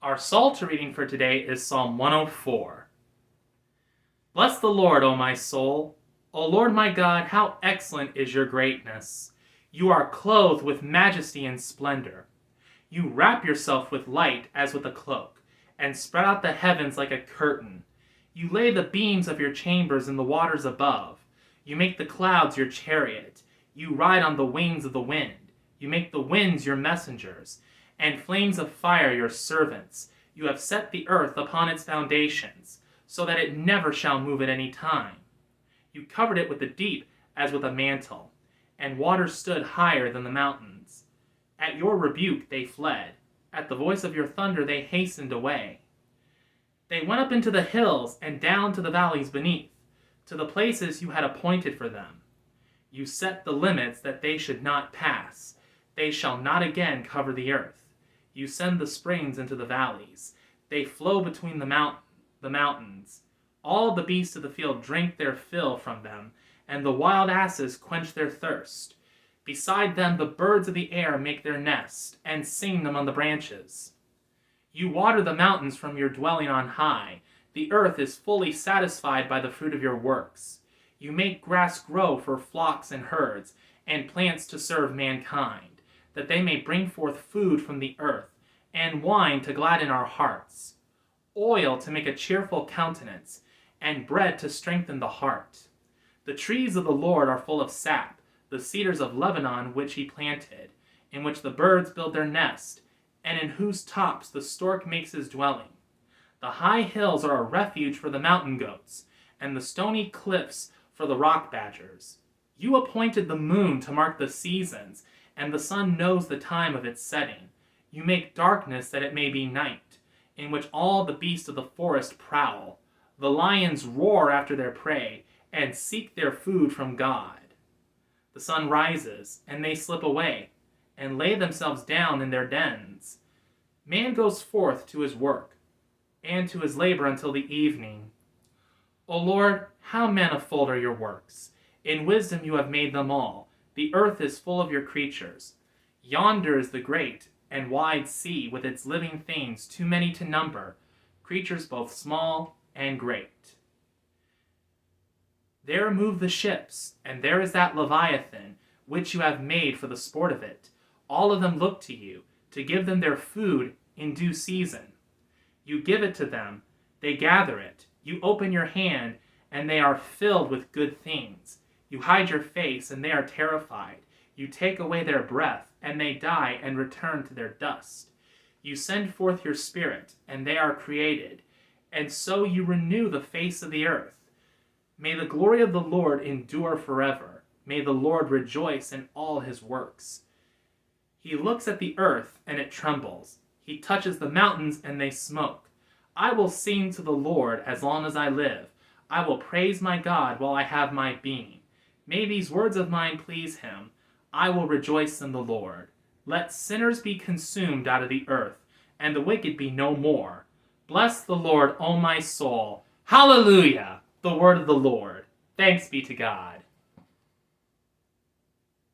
Our Psalter reading for today is Psalm 104. Bless the Lord, O my soul. O Lord my God, how excellent is your greatness. You are clothed with majesty and splendor. You wrap yourself with light as with a cloak, and spread out the heavens like a curtain. You lay the beams of your chambers in the waters above. You make the clouds your chariot. You ride on the wings of the wind. You make the winds your messengers, and flames of fire your servants. You have set the earth upon its foundations, so that it never shall move at any time. You covered it with the deep as with a mantle, and waters stood higher than the mountains. At your rebuke they fled. At the voice of your thunder they hastened away. They went up into the hills and down to the valleys beneath, to the places you had appointed for them. You set the limits that they should not pass. They shall not again cover the earth. You send the springs into the valleys. They flow between the mountains. All the beasts of the field drink their fill from them, and the wild asses quench their thirst. Beside them the birds of the air make their nest, and sing among the branches. You water the mountains from your dwelling on high. The earth is fully satisfied by the fruit of your works. You make grass grow for flocks and herds, and plants to serve mankind, that they may bring forth food from the earth, and wine to gladden our hearts, oil to make a cheerful countenance, and bread to strengthen the heart. The trees of the Lord are full of sap, the cedars of Lebanon which he planted, in which the birds build their nest, and in whose tops the stork makes his dwelling. The high hills are a refuge for the mountain goats, and the stony cliffs for the rock badgers. You appointed the moon to mark the seasons, and the sun knows the time of its setting. You make darkness that it may be night, in which all the beasts of the forest prowl. The lions roar after their prey, and seek their food from God. The sun rises, and they slip away, and lay themselves down in their dens. Man goes forth to his work, and to his labor until the evening. O Lord, how manifold are your works! In wisdom you have made them all. The earth is full of your creatures. Yonder is the great and wide sea with its living things, too many to number, creatures both small and great. There move the ships, and there is that Leviathan, which you have made for the sport of it. All of them look to you, to give them their food in due season. You give it to them, they gather it. You open your hand, and they are filled with good things. You hide your face, and they are terrified. You take away their breath, and they die and return to their dust. You send forth your spirit, and they are created, and so you renew the face of the earth. May the glory of the Lord endure forever. May the Lord rejoice in all his works. He looks at the earth, and it trembles. He touches the mountains, and they smoke. I will sing to the Lord as long as I live. I will praise my God while I have my being. May these words of mine please him. I will rejoice in the Lord. Let sinners be consumed out of the earth, and the wicked be no more. Bless the Lord, O my soul. Hallelujah! The word of the Lord. Thanks be to God.